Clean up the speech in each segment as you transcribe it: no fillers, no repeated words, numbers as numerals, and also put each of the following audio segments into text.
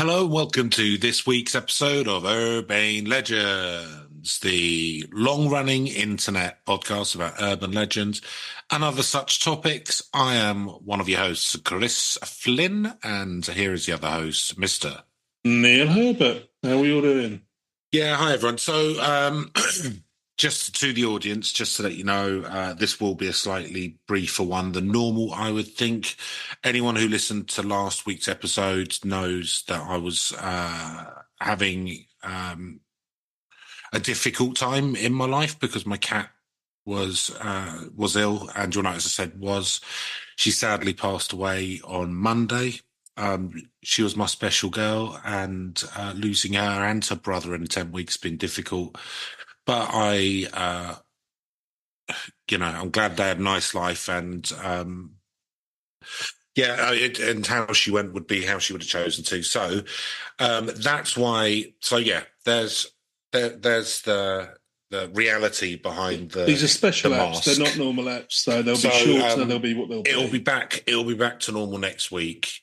Hello, welcome to this week's episode of Urban Legends, the long-running internet podcast about urban legends and other such topics. I am one of your hosts, Chris Flynn, and here is the other host, Mr. Neil Herbert. How are we all doing? Yeah, hi everyone. So, just to the audience, just to let you know, this will be a slightly briefer one than normal, I would think. Anyone who listened to last week's episode knows that I was having a difficult time in my life because my cat was ill, and you'll notice I said was. She sadly passed away on Monday. She was my special girl, and losing her and her brother in 10 weeks has been difficult. But I'm glad they had a nice life, and and how she went would be how she would have chosen to. So that's why. So yeah, there's the reality behind These are special the apps. mask. They're not normal apps, so they'll be shorter. They'll be what they'll be. It'll be back to normal next week.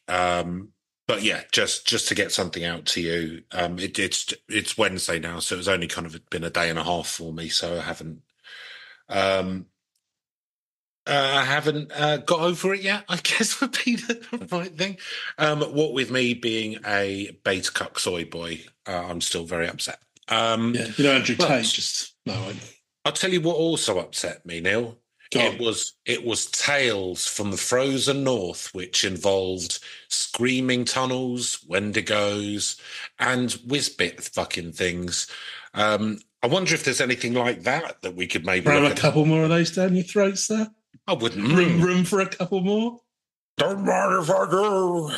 But yeah, just to get something out to you. It's Wednesday now, so it's only kind of been a day and a half for me. So I haven't got over it yet, I guess would be the right thing. What with me being a beta cuck soy boy, I'm still very upset. Andrew Tate just no. I'll tell you what also upset me, Neil. It was Tales from the Frozen North, which involved screaming tunnels, Wendigos, and whizbit fucking things. I wonder if there's anything like that we could maybe ram a couple more of those down your throat, sir. I wouldn't. Room for a couple more. Don't mind if I do.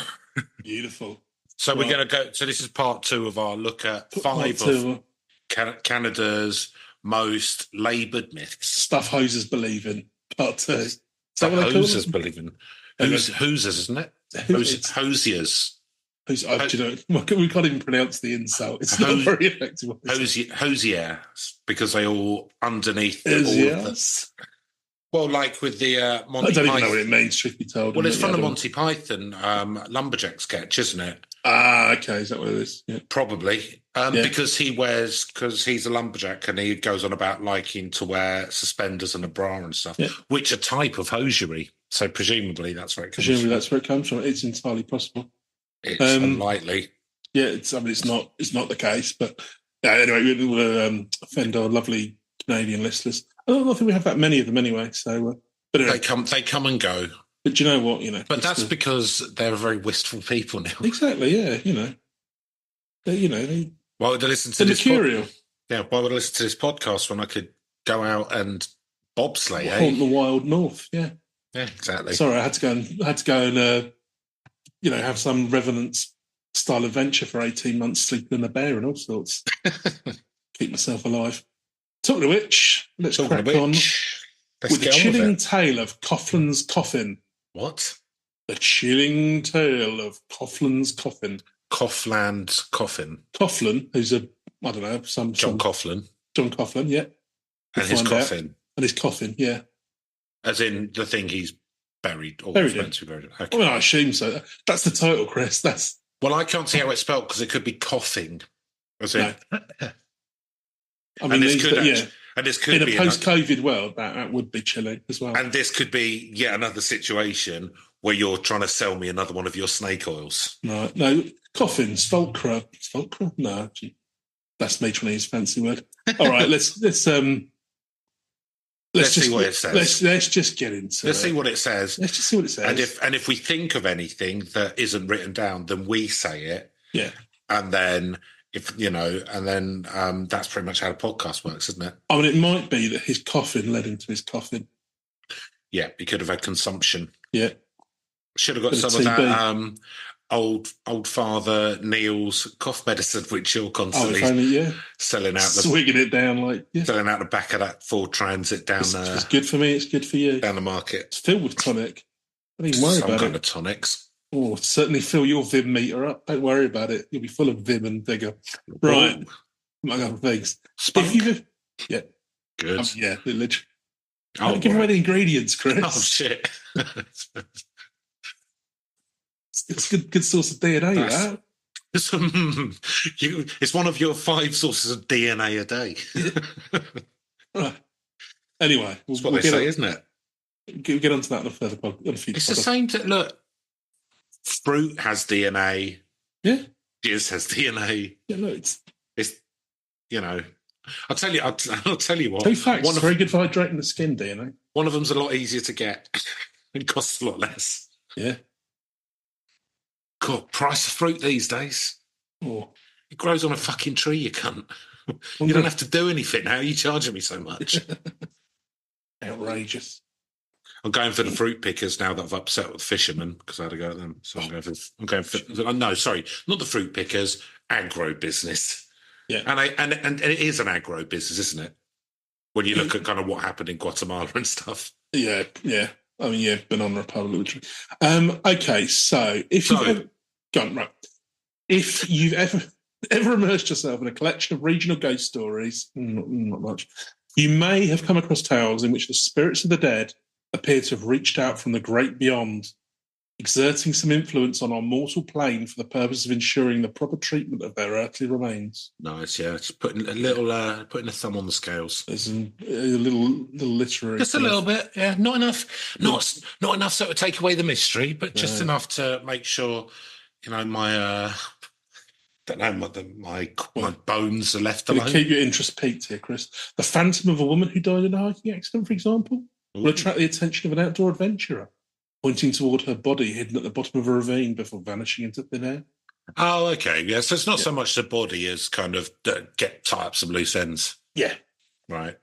Beautiful. So we're going to go. So this is part 2 of our look at 5 of Canada's most laboured myths. Stuff hosers believe in. Part 2. Is that what hosers believe in? Hosers, isn't it? Hosiers. We can't even pronounce the insult. It's not very effective. Hosier, because they all underneath all of the... Well, like with the Monty Python. I don't even know what it means, truth be told. Well, it's from the Monty Python lumberjack sketch, isn't it? Ah, okay. Is that what it is? Yeah. Probably. Because he's a lumberjack and he goes on about liking to wear suspenders and a bra and stuff, which are a type of hosiery. So presumably that's where it comes from. That's where it comes from. It's entirely possible. It's unlikely. Yeah, it's not the case. But anyway, we'll offend our lovely Canadian listeners. I don't think we have that many of them anyway. So, but anyway. They come and go. But do you know what? But that's because they're very wistful people now. Exactly. Yeah. Why would I listen to this? Mercurial. Why would I listen to this podcast when I could go out and bobsleigh? Haunt the wild north. Yeah. Yeah, exactly. Sorry, I had to go and have some Revenant's style adventure for 18 months, sleeping in a bear and all sorts. Keep myself alive. Talking of which, let's crack on with the chilling tale of Coughlin's coffin. What? The chilling tale of Coughlin's coffin. Coughlin's coffin. Coughlin, who's John Coughlin. John Coughlin, yeah. And his coffin. And his coffin, yeah. As in the thing he's buried. Or buried. Okay. Well, I assume so. That's the title, Chris. Well, I can't see how it's spelled because it could be coughing. No. I mean, this could in a post-COVID world, that would be chilling as well. And this could be yet another situation where you're trying to sell me another one of your snake oils. Right. No, coffins, Volcra. No, actually, that's me trying to use a fancy word. All right, let's see what it says. Let's just get into it. Let's see what it says. Let's just see what it says. And if we think of anything that isn't written down, then we say it. Yeah. And then that's pretty much how the podcast works, isn't it? I mean, it might be that his coffin led him to his coffin. Yeah, he could have had consumption. Yeah. Should have got some of that old father Neil's cough medicine, which you're constantly selling out, swigging it down selling out the back of that Ford Transit down. It's good for me. It's good for you. Down the market. It's filled with tonic. Don't even worry about it. Some kind of tonics. Oh, certainly fill your Vim meter up. Don't worry about it. You'll be full of Vim and vigour. Right. Among other things. Spunk. Yeah. Good. Yeah, literally. Don't give away the ingredients, Chris. Oh, shit. It's good source of DNA, that. It's one of your 5 sources of DNA a day. Right. Anyway, That's what they say, isn't it? We'll get onto that on a future It's the podcast. same. Look, fruit has DNA. Yeah. Jizz has DNA. Yeah, no, it's I'll tell you. I'll tell you what. two facts. Very good for hydrating the skin, DNA. One of them's a lot easier to get and costs a lot less. Yeah. God, price of fruit these days. Oh. It grows on a fucking tree, you cunt. You don't have to do anything. How are you charging me so much? Outrageous. I'm going for the fruit pickers now that I've upset with the fishermen because I had to go at them. So I'm going for no, sorry, not the fruit pickers, agro business. Yeah. And it is an agro business, isn't it? When you look at kind of what happened in Guatemala and stuff. Yeah. I mean, yeah, Banana Republic. Okay, so if you've ever immersed yourself in a collection of regional ghost stories, not much, you may have come across tales in which the spirits of the dead appear to have reached out from the great beyond, exerting some influence on our mortal plane for the purpose of ensuring the proper treatment of their earthly remains. Nice, yeah. Just putting a thumb on the scales. There's a little literary, just a little bit, yeah. Not enough, not enough so to take away the mystery, but just enough to make sure, my my bones are left alone. Keep your interest peaked here, Chris. The phantom of a woman who died in a hiking accident, for example, will attract the attention of an outdoor adventurer, pointing toward her body hidden at the bottom of a ravine before vanishing into thin air. Oh, okay. Yeah, so it's not so much the body as kind of tie up some loose ends. Yeah. Right.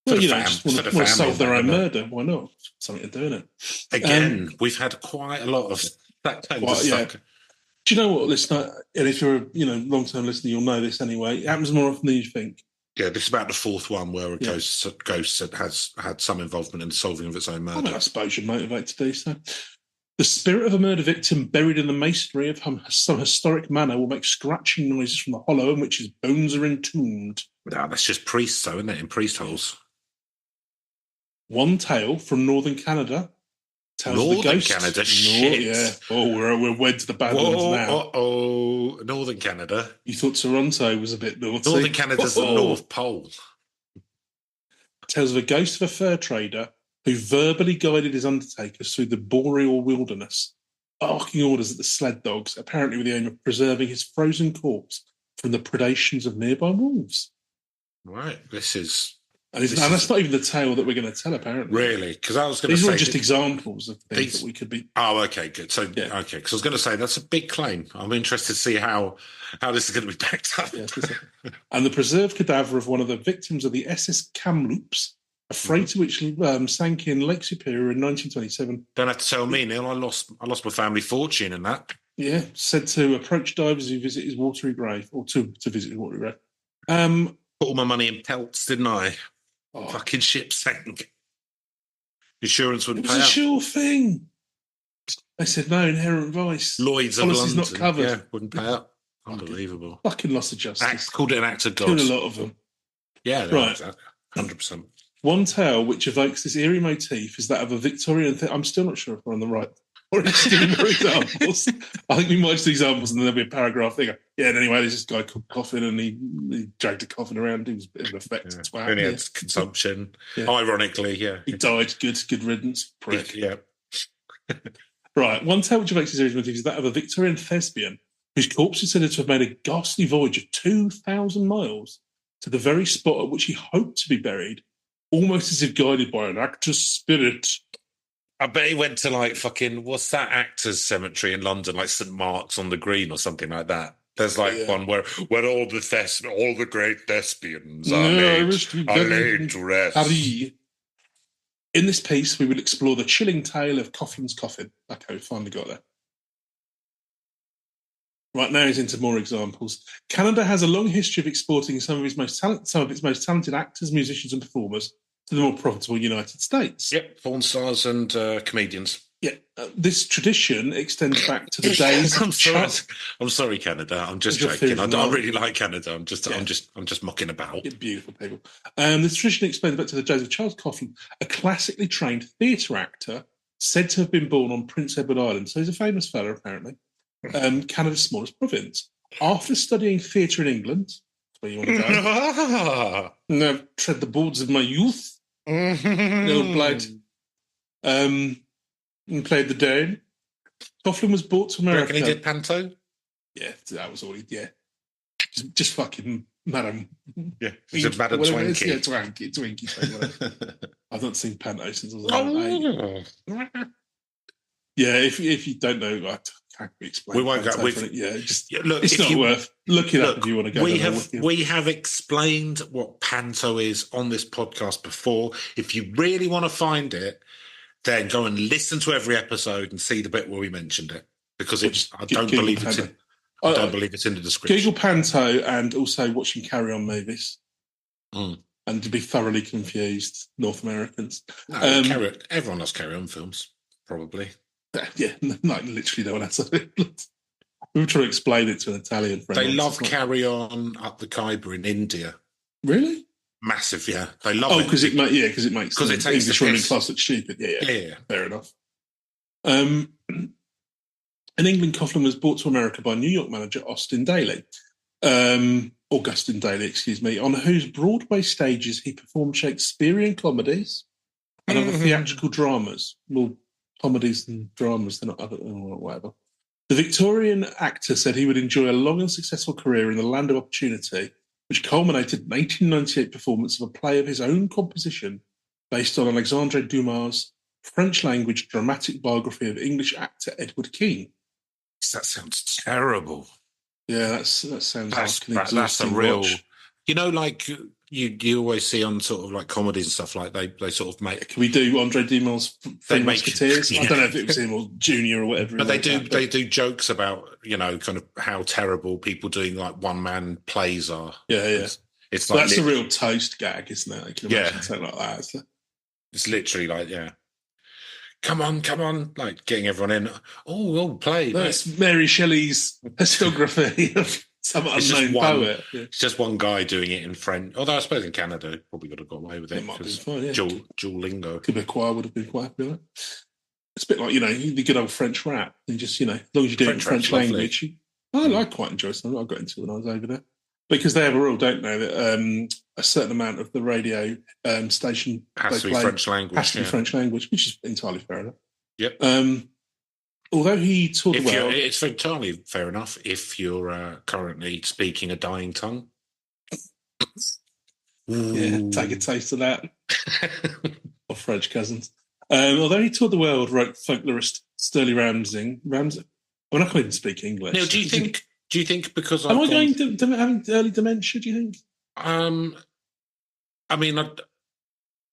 Well, just want to solve their own murder. Why not? Something to do in it. Again, we've had quite a lot of that kind of stuff. Yeah. Do you know what, listener? And if you're a long-term listener, you'll know this anyway. It happens more often than you think. Yeah, this is about the 4th one where a ghost has had some involvement in the solving of its own murder. Well, I suppose you're motivated to do so. The spirit of a murder victim buried in the masonry of some historic manor will make scratching noises from the hollow in which his bones are entombed. No, that's just priests, though, isn't it? In priest holes. One tale from northern Canada tells Northern the ghost. Canada, shit. Yeah. Oh, we're wed to the Badlands now. Northern Canada. You thought Toronto was a bit naughty. Northern Canada's the North Pole. Tells of a ghost of a fur trader who verbally guided his undertakers through the boreal wilderness, barking orders at the sled dogs, apparently with the aim of preserving his frozen corpse from the predations of nearby wolves. Right, this is... And that's not even the tale that we're going to tell, apparently. Really? Because I was going to say... These are just examples of things that we could be... Oh, okay, good. So, okay, because I was going to say, that's a big claim. I'm interested to see how this is going to be backed up. Yeah, and the preserved cadaver of one of the victims of the SS Kamloops, a freighter which sank in Lake Superior in 1927. Don't have to tell me, Neil. I lost my family fortune in that. Yeah, said to approach divers who visit his watery grave, or to visit his watery grave. Put all my money in pelts, didn't I? Oh. Fucking ship sank. Insurance wouldn't pay out. It was a sure thing. They said no, inherent vice. Lloyd's of London. Not covered. Yeah, wouldn't pay out. Unbelievable. Fucking loss of justice. Called it an act of God. Killed a lot of them. Yeah, right. 100%. One tale which evokes this eerie motif is that of a Victorian... I'm still not sure if we're on the right... Or just give me more examples. I think we might just do examples and then there'll be a paragraph there. Yeah, and anyway, there's this guy called Coffin and he dragged a coffin around. He was a bit of an effective twat. And he had consumption. Yeah. Ironically, yeah. He died. Good riddance. Prick. Yeah. Right. One tale which evokes this eerie motif is that of a Victorian thespian whose corpse is said to have made a ghastly voyage of 2,000 miles to the very spot at which he hoped to be buried, almost as if guided by an actor's spirit. I bet he went to fucking, what's that actors' cemetery in London, like St. Mark's on the Green or something like that. There's one where all the great thespians are laid to rest. Paris. In this piece, we will explore the chilling tale of Coffin's Coffin. Okay, finally got there. Right, now he's into more examples. Canada has a long history of exporting some of its most talented actors, musicians, and performers to the more profitable United States. Yep, porn stars and comedians. Yeah, this tradition extends back to the days. I'm sorry, Canada. I'm just joking. I really like Canada. I'm just mucking about. You're beautiful people. This tradition extends back to the days of Charles Coffin, a classically trained theatre actor said to have been born on Prince Edward Island. So he's a famous fella, apparently. Canada's smallest province. After studying theatre in England, that's where you want to go, and I've tread the boards of my youth, played, and played the Dane. Coughlin was brought to America. Do you reckon he did panto? Yeah, that was all he did. Yeah. Just fucking Madam. Yeah, just Madam Twanky. Yeah, Twinkie. I've not seen panto since I was like 8. Yeah, if you don't know, I can't explain. We won't go. Look, it's not worth looking up if you want to go. We have explained what panto is on this podcast before. If you really want to find it, then go and listen to every episode and see the bit where we mentioned it, because I don't believe it's in the description. Google panto and also watching Carry On movies, and to be thoroughly confused, North Americans. Everyone loves Carry On films, probably. Yeah, like literally no one has it. We were trying to explain it to an Italian friend. They love Carry On up the Khyber in India. Really? Massive, yeah. They love it. Because it makes it takes English running class look stupid. Yeah. Fair enough. In England, Coughlin was brought to America by New York manager Augustin Daly, on whose Broadway stages he performed Shakespearean comedies and other theatrical dramas. Well, comedies and dramas, they're not other, whatever. The Victorian actor said he would enjoy a long and successful career in the land of opportunity, which culminated in an 1898 performance of a play of his own composition based on Alexandre Dumas' French-language dramatic biography of English actor Edward Kean. That sounds terrible. Yeah, that sounds that's a real... Watch. You know, like you always see on sort of like comedies and stuff, like they sort of make... Can we do Andre Dumas' Three Musketeers? Yeah. I don't know if it was him or Junior or whatever. But they do jokes about, kind of how terrible people doing like one-man plays are. Yeah. It's like... That's a real toast gag, isn't it? I can imagine something like that. It's literally like, come on, like getting everyone in. Oh, play. That's Mary Shelley's historiography of some unknown poet. Yeah. It's just one guy doing it in French. Although I suppose in Canada, probably would have got away with it. It might have been fine, yeah. Dual lingo. Quebecois would have been quite happy with it. It's a bit like, the good old French rap. And just, as long as you do it in French language. I quite enjoy something I got into when I was over there. Because they have a rule, don't they, that a certain amount of the radio station has to be French language. Has to be French language, which is entirely fair enough. Yep. Although he toured the world... It's entirely fair enough if you're currently speaking a dying tongue. Yeah, take a taste of that. Or French cousins. Although he toured the world, wrote folklorist Sterling Ramsay. I can't even speak English. Now, do you think because am I going to having early dementia? Do you think?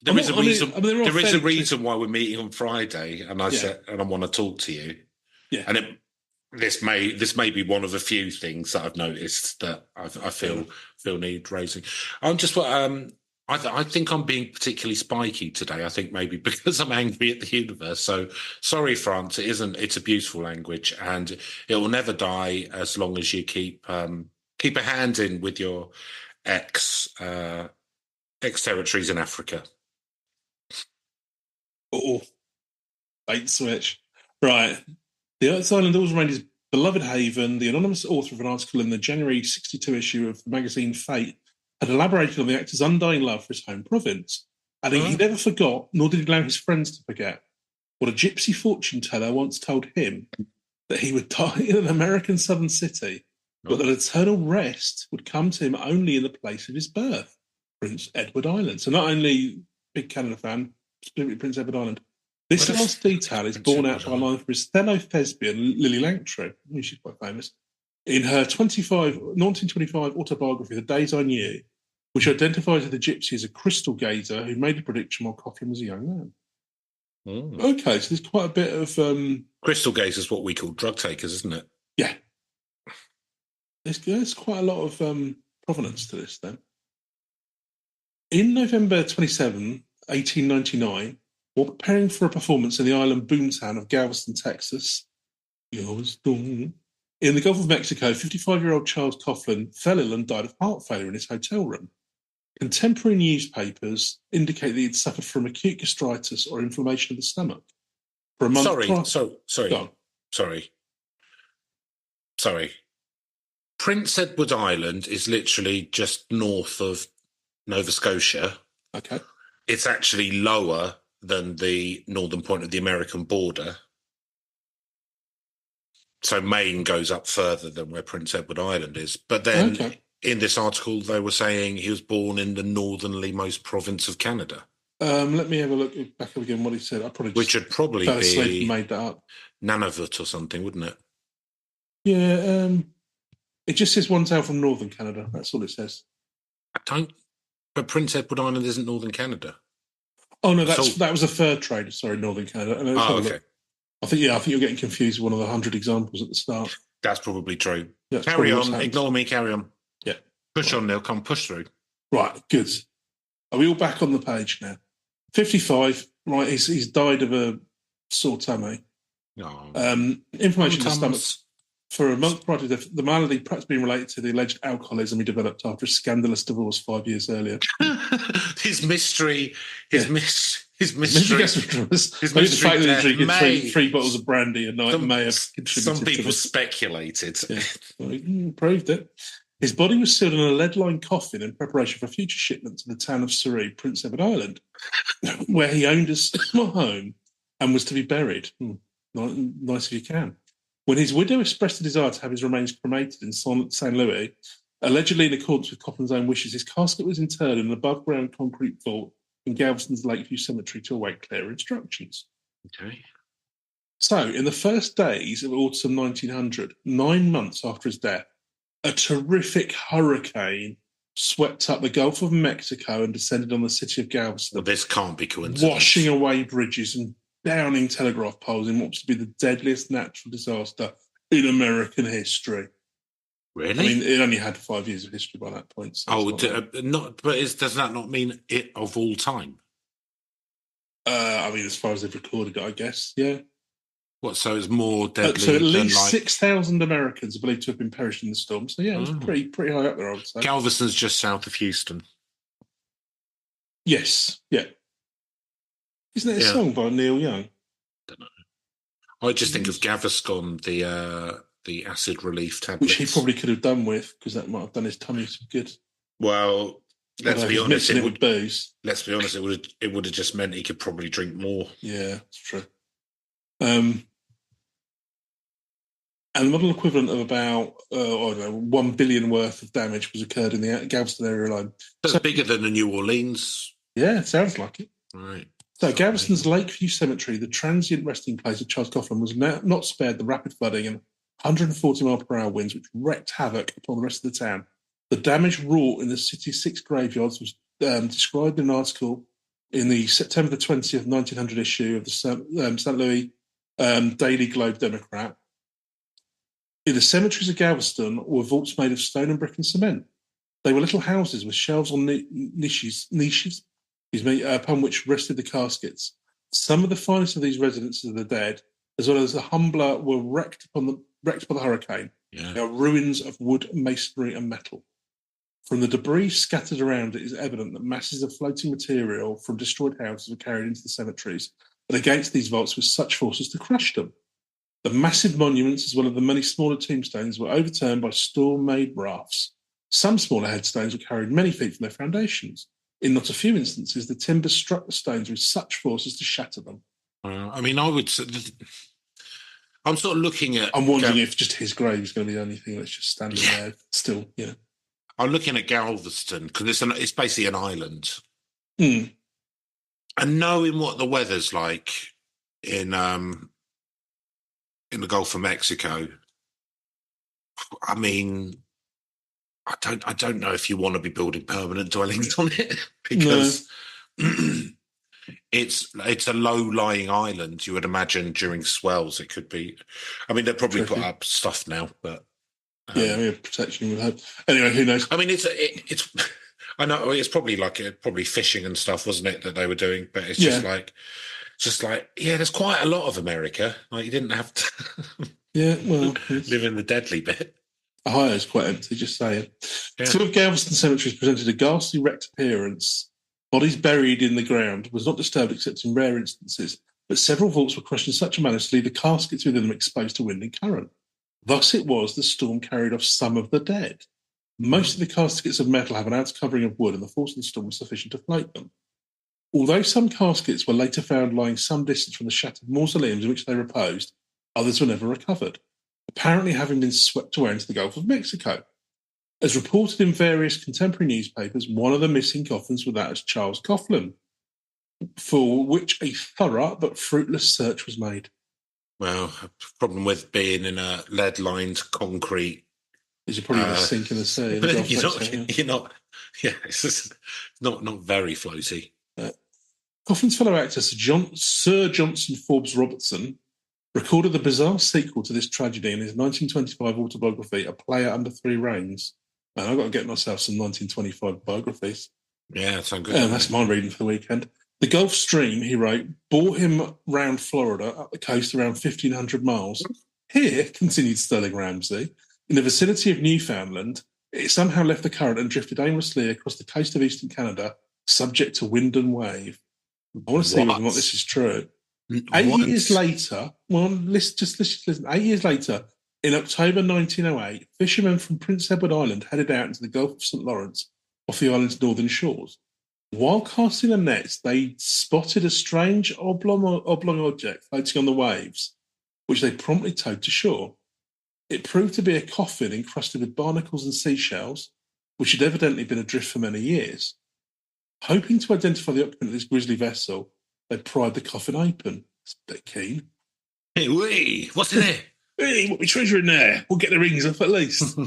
There is a reason why we're meeting on Friday, and I said, and I want to talk to you. Yeah, and this may be one of a few things that I've noticed that I feel need raising. I think I'm being particularly spiky today. I think maybe because I'm angry at the universe. So sorry, France. It's a beautiful language, and it will never die as long as you keep a hand in with your ex territories in Africa. Oh, bait switch. Right. The Earth's Island always remained his beloved haven. The anonymous author of an article in the January 1962 issue of the magazine Fate had elaborated on the actor's undying love for his home province, adding he never forgot, nor did he allow his friends to forget, what a gypsy fortune teller once told him, that he would die in an American southern city, but that eternal rest would come to him only in the place of his birth, Prince Edward Island. So not only big Canada fan, specifically Prince Edward Island. This last detail is borne out by a line from his fellow thespian, Lily Langtry, she's quite famous, in her 1925 autobiography, The Days I Knew, which identifies the gypsy as a crystal gazer who made a prediction while Coughlin was a young man. Okay, so there's quite a bit of... crystal gazers, what we call drug takers, isn't it? Yeah. There's quite a lot of provenance to this, then. In November 27, 1899, while preparing for a performance in the island boomtown of Galveston, Texas, in the Gulf of Mexico, 55-year-old Charles Coughlin fell ill and died of heart failure in his hotel room. Contemporary newspapers indicate that he'd suffered from acute gastritis or inflammation of the stomach. For a month Sorry. Prince Edward Island is literally just north of Nova Scotia. Okay. It's actually lower than the northern point of the American border. So Maine goes up further than where Prince Edward Island is. But then in this article, they were saying he was born in the northernly-most province of Canada. Let me have a look back up again what he said. I probably Which would probably be made that up. Nunavut or something, wouldn't it? Yeah. It just says 1 hour from northern Canada. That's all it says. But Prince Edward Island isn't northern Canada. Oh no, that was a fur trade. Sorry, northern Canada. Okay. I think you're getting confused with one of the 100 examples at the start. That's probably true. Yeah, carry on. Ignore me. Carry on. Yeah. Push on, Neil. Come push through. Right. Good. Are we all back on the page now? 55. Right. He's died of a sore tummy. Oh. Inflammation in the stomach. For a month prior to death, the malady perhaps being related to the alleged alcoholism he developed after a scandalous divorce 5 years earlier. His mystery Maybe the fact that he drinking three bottles of brandy a night may have contributed. Some people speculated. Yeah. Well, he proved it. His body was sealed in a lead-lined coffin in preparation for future shipment to the town of Surrey, Prince Edward Island, where he owned a small home and was to be buried. Nice if you can. When his widow expressed a desire to have his remains cremated in St. Louis, allegedly in accordance with Copland's own wishes, his casket was interred in an above-ground concrete vault in Galveston's Lakeview Cemetery to await clear instructions. Okay. So, in the first days of autumn 1900, 9 months after his death, a terrific hurricane swept up the Gulf of Mexico and descended on the city of Galveston. Well, this can't be coincidence. Washing away bridges and downing telegraph poles in what was to be the deadliest natural disaster in American history. Really? I mean, it only had 5 years of history by that point. So does that not mean it of all time? I mean, as far as they've recorded it, I guess, yeah. What? So it's more deadly. So at least 6,000 Americans are believed to have been perished in the storm. So yeah, it was pretty high up there, I would say. Galveston's just south of Houston. Yes, yeah. Isn't it a song by Neil Young? I don't know. I just think of Gaviscon, the acid relief tablets. Which he probably could have done with, because that might have done his tummy some good. Well, let's be honest. It with booze. Let's be honest. It would have just meant he could probably drink more. Yeah, that's true. And the model equivalent of about 1 billion worth of damage was occurred in the Galveston area alone. That's bigger than the New Orleans. Yeah, it sounds like it. Right. So Galveston's Lakeview Cemetery, the transient resting place of Charles Coughlin, was not spared the rapid flooding and 140-mile-per-hour winds, which wreaked havoc upon the rest of the town. The damage wrought in the city's 6 graveyards was described in an article in the September the 20th, 1900 issue of the St. Louis Daily Globe Democrat. In the cemeteries of Galveston were vaults made of stone and brick and cement. They were little houses with shelves on niches, upon which rested the caskets. Some of the finest of these residences of the dead, as well as the humbler, were wrecked by the hurricane. Yeah. They are ruins of wood, masonry, and metal. From the debris scattered around it is evident that masses of floating material from destroyed houses were carried into the cemeteries, and against these vaults with such force as to crush them. The massive monuments, as well as the many smaller tombstones, were overturned by storm-made rafts. Some smaller headstones were carried many feet from their foundations. In not a few instances, the timber struck the stones with such force as to shatter them. I mean, I would say... I'm sort of looking at... I'm wondering if just his grave is going to be the only thing that's just standing there still, I'm looking at Galveston, because it's basically an island. Mm. And knowing what the weather's like in the Gulf of Mexico, I mean, I don't know if you want to be building permanent dwellings on it, because it's a low-lying island. You would imagine during swells it could be. I mean, they'll probably put up stuff now, but protection would hope. Anyway, who knows? I mean, it's. I know it's probably probably fishing and stuff, wasn't it, that they were doing? But it's just like there's quite a lot of America. Like you didn't have to. Live in the deadly bit. Ohio is quite empty, just saying. Yeah. 2 of Galveston cemeteries presented a ghastly wrecked appearance. Bodies buried in the ground was not disturbed except in rare instances, but several vaults were crushed in such a manner as to leave the caskets within them exposed to wind and current. Thus it was the storm carried off some of the dead. Most of the caskets of metal have an outer covering of wood, and the force of the storm was sufficient to float them. Although some caskets were later found lying some distance from the shattered mausoleums in which they reposed, others were never recovered, apparently having been swept away into the Gulf of Mexico. As reported in various contemporary newspapers, one of the missing coffins was that of Charles Coughlin, for which a thorough but fruitless search was made. Well, a problem with being in a lead-lined concrete Is you're probably going to sink in the sea. In the Gulf of Mexico, you're not. Yeah, it's just not very floaty. Coffin's fellow actor Sir Johnson Forbes Robertson recorded the bizarre sequel to this tragedy in his 1925 autobiography, A Player Under Three Reigns. And I've got to get myself some 1925 biographies. Yeah, sounds good. That's my reading for the weekend. The Gulf Stream, he wrote, bore him round Florida, up the coast around 1,500 miles. Here, continued Sterling Ramsay, in the vicinity of Newfoundland, it somehow left the current and drifted aimlessly across the coast of eastern Canada, subject to wind and wave. I want to see whether or not this is true. 8 years later, just listen. 8 years later, in October 1908, fishermen from Prince Edward Island headed out into the Gulf of St. Lawrence off the island's northern shores. While casting their nets, they spotted a strange oblong object floating on the waves, which they promptly towed to shore. It proved to be a coffin encrusted with barnacles and seashells, which had evidently been adrift for many years. Hoping to identify the occupant of this grisly vessel, they pried the coffin open. It's a bit keen. Hey, wee, what's in there? Hey, what we treasure in there? We'll get the rings off at least.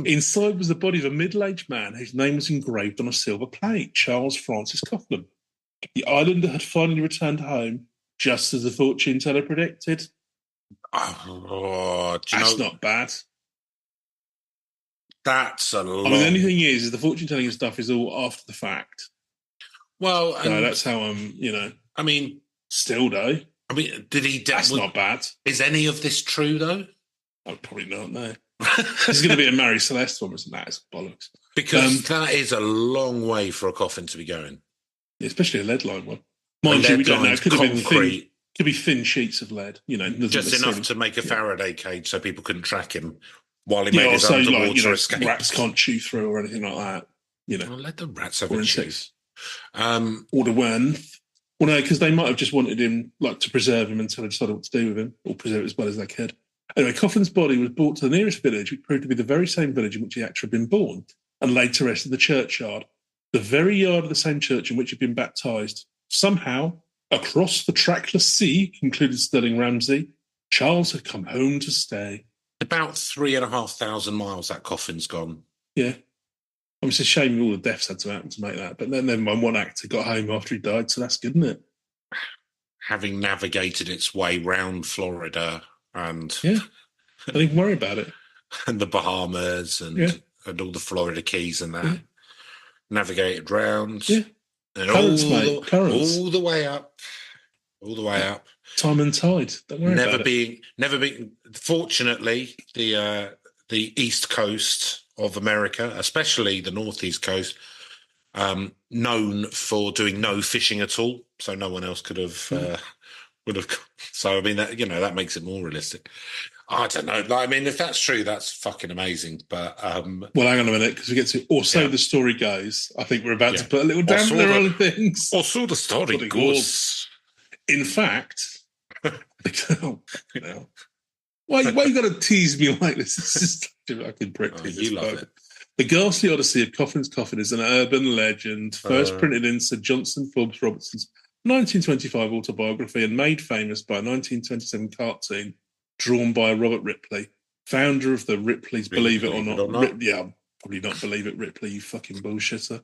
Inside was the body of a middle-aged man whose name was engraved on a silver plate, Charles Francis Coughlin. The islander had finally returned home, just as the fortune teller predicted. Oh, that's not bad. That's a lot. I mean, the only thing is the fortune telling stuff is all after the fact. Well, so that's how I'm, I mean, still though. I mean, did he? That's not bad. Is any of this true though? Oh, probably not. No. This is going to be a Mary Celeste one, isn't that? It's bollocks. Because that is a long way for a coffin to be going, especially a lead-lined one. Mind you, we don't know. It could have been thin. Could be thin sheets of lead. Just enough to make a Faraday cage so people couldn't track him while he made his underwater escape. Rats can't chew through or anything like that. Well, let the rats have a chew. Or the worm. Well, no, because they might have just wanted him to preserve him until they decided what to do with him, or preserve it as well as they could. Anyway, Coffin's body was brought to the nearest village, which proved to be the very same village in which the actor had been born, and laid to rest in the churchyard, the very yard of the same church in which he'd been baptised. Somehow, across the trackless sea, concluded Sterling Ramsay, Charles had come home to stay. About 3,500 miles that coffin's gone. Yeah. I mean, it's a shame all the deaths had to happen to make that. But then never mind, one actor got home after he died, so that's good, isn't it? Having navigated its way round Florida and... Yeah, I don't even worry about it. And the Bahamas and all the Florida Keys and that. Yeah. Navigated round. Yeah. And currents, all the way up. All the way up. Time and tide. Don't worry about it. Never being... Fortunately, the East Coast of America, especially the Northeast Coast, known for doing no fishing at all, so no one else could have would have. So I mean, that makes it more realistic. I don't know. I mean, if that's true, that's fucking amazing. But well, hang on a minute, because we get to so the story goes. I think we're about to put a little dampener on things. Or so the story goes. In fact, why you got to tease me like this? This is fucking prick. You love it. The Ghastly Odyssey of Coffin's Coffin is an urban legend, first printed in Sir Johnson Forbes Robertson's 1925 autobiography and made famous by a 1927 cartoon drawn by Robert Ripley, founder of the Ripley's Believe It or Not. Probably not Believe It, Ripley, you fucking bullshitter.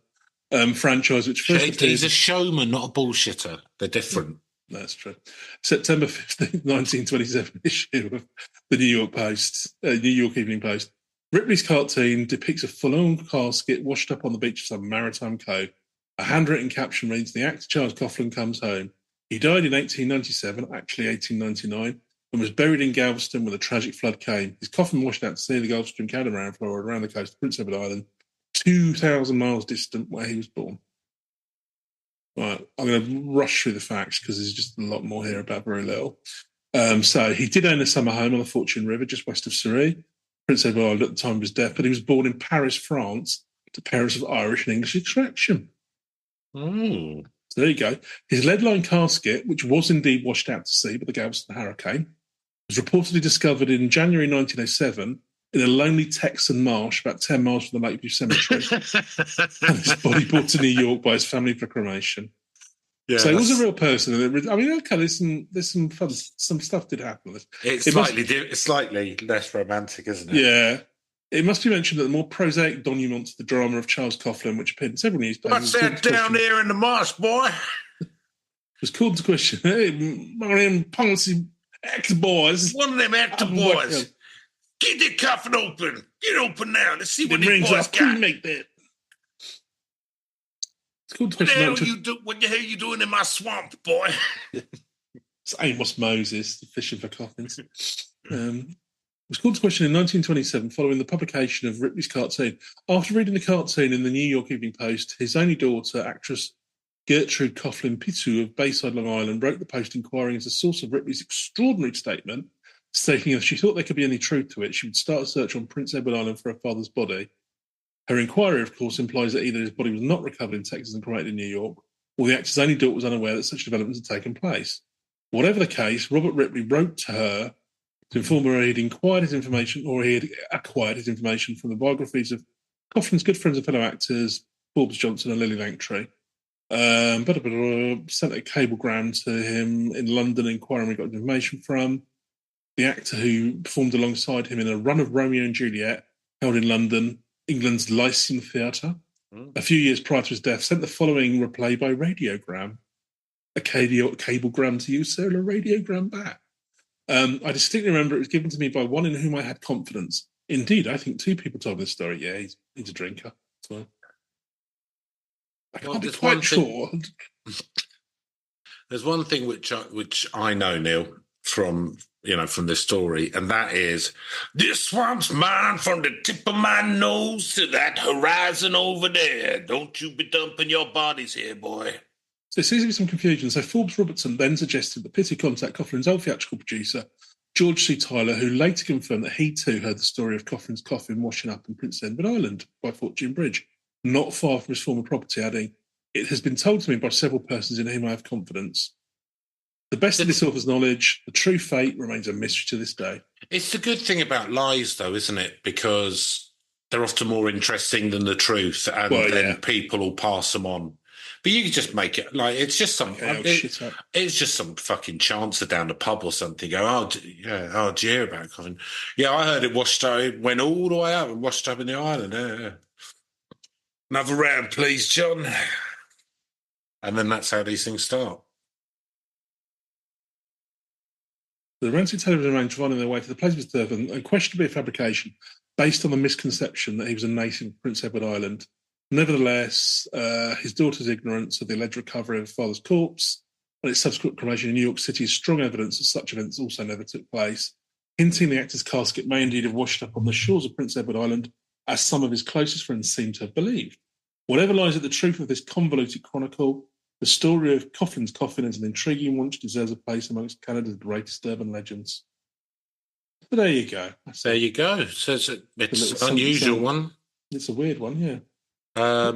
Franchise which first appeared... He's a showman, not a bullshitter. They're different. That's true. September 15th, 1927 issue of the New York Evening Post. Ripley's cartoon depicts a full-on casket washed up on the beach of some maritime cove. A handwritten caption reads, "The actor Charles Coughlin comes home. He died in 1897, actually 1899, and was buried in Galveston when a tragic flood came. His coffin washed out to sea of the Gulf Stream catamaran Florida around the coast of Prince Edward Island, 2,000 miles distant where he was born." Right, I'm going to rush through the facts because there's just a lot more here about very little. So he did own a summer home on the Fortune River, just west of Surrey. Prince Edward Island at the time of his death, but he was born in Paris, France, to parents of Irish and English extraction. Mm. So there you go. His lead-lined casket, which was indeed washed out to sea by the Galveston hurricane, was reportedly discovered in January 1907 in a lonely Texan marsh about 10 miles from the Lakeview Cemetery. And his body brought to New York by his family for cremation. Yeah, so he was a real person. I mean, okay, there's some fun, some stuff did happen with this. It's slightly less romantic, isn't it? Yeah. It must be mentioned that the more prosaic denouement to the drama of Charles Coughlin, which appeared in several newspapers... What's that down there in the marsh, boy? Was called to question. Hey, one of them policy ex-boys. One of them ex-boys. Get the coffin open. Get open now. Let's see what these boys got. Make that. It's called to question. What the hell are you doing in my swamp, boy? It's Amos Moses, the fishing for coffins. It was called to question in 1927 following the publication of Ripley's cartoon. After reading the cartoon in the New York Evening Post, his only daughter, actress Gertrude Coughlin Pitou of Bayside, Long Island, wrote the Post inquiring as the source of Ripley's extraordinary statement, stating if she thought there could be any truth to it, she would start a search on Prince Edward Island for her father's body. Her inquiry, of course, implies that either his body was not recovered in Texas and cremated in New York, or the actor's only daughter was unaware that such developments had taken place. Whatever the case, Robert Ripley wrote to her to inform her he had acquired his information from the biographies of Coughlin's good friends and fellow actors, Forbes Johnson and Lily Langtry. Sent a cablegram to him in London inquiring where he got information from. The actor who performed alongside him in a run of Romeo and Juliet held in London, England's Lyceum Theatre, a few years prior to his death, sent the following reply by radiogram. A cablegram to you, sir, and a radiogram back. I distinctly remember it was given to me by one in whom I had confidence. Indeed, I think two people told me this story. Yeah, he's a drinker. So I can't be quite sure. There's one thing which I know, Neil, from this story, and that is this swamp's mine from the tip of my nose to that horizon over there. Don't you be dumping your bodies here, boy. So there seems to be some confusion. So Forbes Robertson then suggested that Pitti contact Coughlin's old theatrical producer, George C. Tyler, who later confirmed that he too heard the story of Coughlin's coffin washing up in Prince Edward Island by Fortune Bridge, not far from his former property, adding, "It has been told to me by several persons in whom I have confidence. The best of this author's knowledge, the true fate remains a mystery to this day." It's the good thing about lies, though, isn't it? Because they're often more interesting than the truth, and then people will pass them on. But you can just make it like it's just some. It's just some fucking chancer down the pub or something. Go, do you hear about Coffin? Yeah, I heard it washed up. It went all the way up and washed up in the island. Yeah. Another round, please, John. And then that's how these things start. The romantic television remained finding their way to the place of his death, and unquestionably a fabrication based on the misconception that he was a native of Prince Edward Island. Nevertheless, his daughter's ignorance of the alleged recovery of his father's corpse and its subsequent cremation in New York City is strong evidence that such events also never took place, hinting the actor's casket may indeed have washed up on the shores of Prince Edward Island, as some of his closest friends seem to have believed. Whatever lies at the truth of this convoluted chronicle, the story of Coughlin's coffin is an intriguing one which deserves a place amongst Canada's greatest urban legends. But there you go. There you go. So it's an unusual one. It's a weird one, yeah. I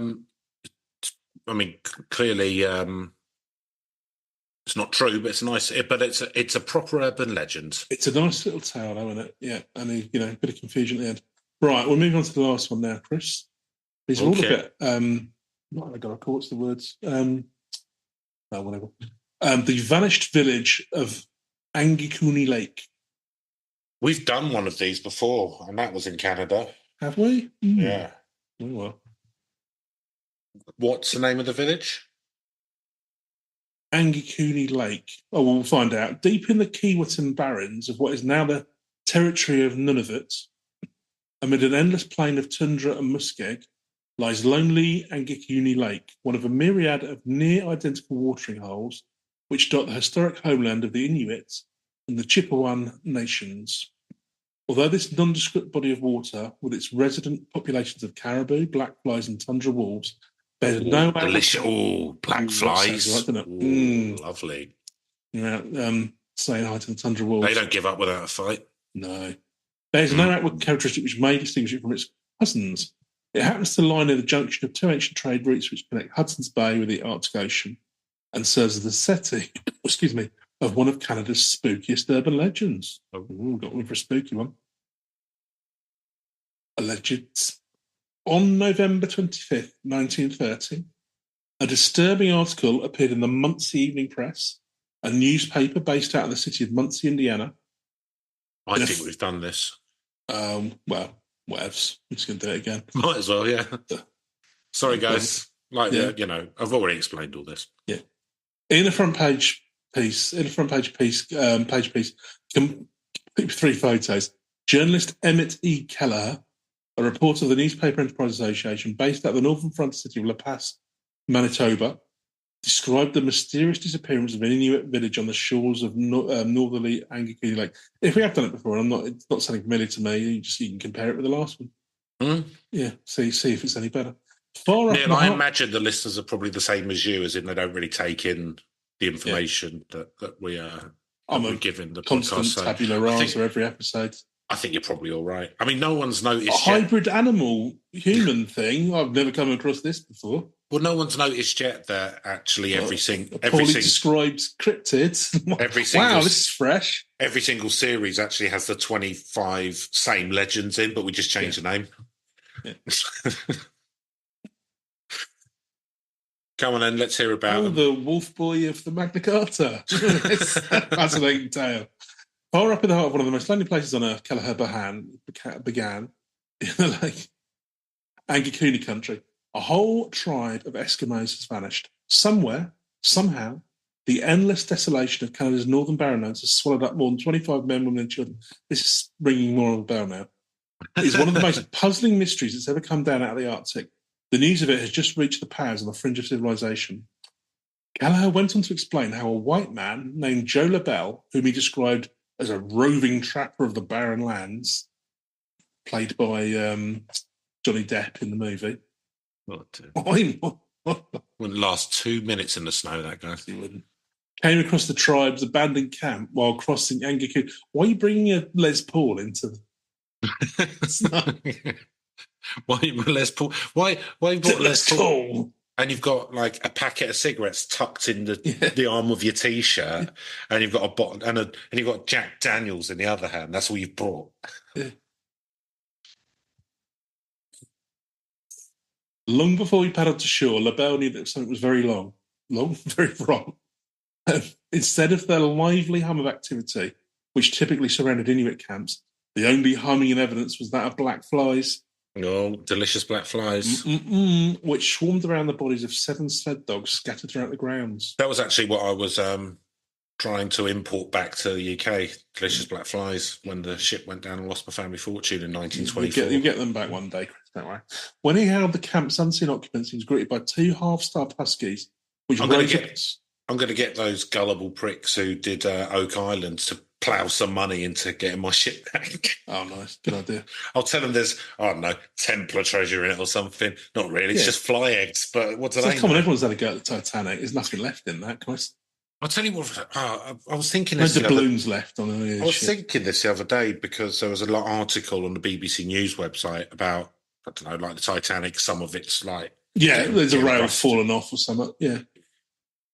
mean, clearly, it's not true, but it's nice. But it's a proper urban legend. It's a nice little tale, isn't it? Yeah, and a bit of confusion at the end. Right, we'll move on to the last one now, Chris. These are all a bit. What have I got? I call what's the words? Whatever. The vanished village of Angikuni Lake. We've done one of these before, and that was in Canada. Have we? Yeah. Oh, well. What's the name of the village? Angikuni Lake. Oh, we'll find out. Deep in the Keewatin Barrens of what is now the territory of Nunavut, amid an endless plain of tundra and muskeg, lies lonely Angikuni Lake, one of a myriad of near-identical watering holes which dot the historic homeland of the Inuit and the Chippewan nations. Although this nondescript body of water, with its resident populations of caribou, black flies and tundra wolves, bears no... Delicious. Oh, black flies. Right, lovely. Yeah, saying hi to the tundra wolves. They don't give up without a fight. No. There's no outward characteristic which may distinguish it from its cousins. It happens to lie near the junction of two ancient trade routes which connect Hudson's Bay with the Arctic Ocean and serves as the setting, of one of Canada's spookiest urban legends. Ooh, got one for a spooky one. Alleged. On November 25th, 1930, a disturbing article appeared in the Muncie Evening Press, a newspaper based out of the city of Muncie, Indiana. I think we've done this. Well, whatevs. We're just going to do it again. Might as well, yeah. Sorry, guys. I've already explained all this. Yeah. In a front page piece, three photos. Journalist Emmett E. Kelleher, a reporter of the Newspaper Enterprise Association, based at the northern frontier city of La Paz, Manitoba, described the mysterious disappearance of an Inuit village on the shores of northerly Angakuni Lake. If we have done it before, it's not something familiar to me. You can compare it with the last one. Yeah, see if it's any better. Neil, I imagine the listeners are probably the same as you, as in they don't really take in the information that we are given the constant podcast. Tabula rasa every episode. I think you're probably all right. I mean, no one's noticed a hybrid animal human thing. I've never come across this before. Well, no one's noticed yet that actually every single described cryptids. Wow, this is fresh. Every single series actually has the 25 same legends in, but we just changed the name. Yeah. Come on then, let's hear about the Wolf Boy of the Magna Carta. It's a fascinating tale. Far up in the heart of one of the most lonely places on Earth, Kelleher began in the Angakuni country. A whole tribe of Eskimos has vanished. Somewhere, somehow, the endless desolation of Canada's northern barrenlands has swallowed up more than 25 men, women, and children. This is ringing more of a bell now. It is one of the most puzzling mysteries that's ever come down out of the Arctic. The news of it has just reached the powers on the fringe of civilization. Kelleher went on to explain how a white man named Joe LaBelle, whom he described as a roving trapper of the barren lands, played by Johnny Depp in the movie. Wouldn't last 2 minutes in the snow, that guy. He wouldn't. Came across the tribe's abandoned camp while crossing Angakuni. Why are you bringing a Les Paul into the snow? Why Les Paul? Why you've got Les Paul? And you've got like a packet of cigarettes tucked in the arm of your t-shirt, and you've got a bottle and you've got Jack Daniels in the other hand. That's all you've brought. Yeah. Long before we paddled to shore, LaBelle knew that something was very very wrong. Instead of the lively hum of activity, which typically surrounded Inuit camps, the only humming in evidence was that of black flies. Oh, delicious black flies. Which swarmed around the bodies of 7 sled dogs scattered throughout the grounds. That was actually what I was trying to import back to the UK. Delicious black flies, when the ship went down and lost my family fortune in 1924. You'll get them back one day, Chris, don't worry. When he hailed the camp's unseen occupants, he was greeted by 2 half-starved huskies. I'm going to get those gullible pricks who did Oak Island to plough some money into getting my ship back. Oh, nice. Good idea. I'll tell them there's, I don't know, Templar treasure in it or something. Not really. It's just fly eggs. But what do they know? Come on, everyone's had a go at the Titanic. There's nothing left in that, Chris. I'll tell you what, I was thinking this. There's doubloons left on the I was thinking this the other day because there was an article on the BBC News website about, I don't know, like the Titanic. Some of it's like... Yeah, there's a rail fallen off or something. Yeah.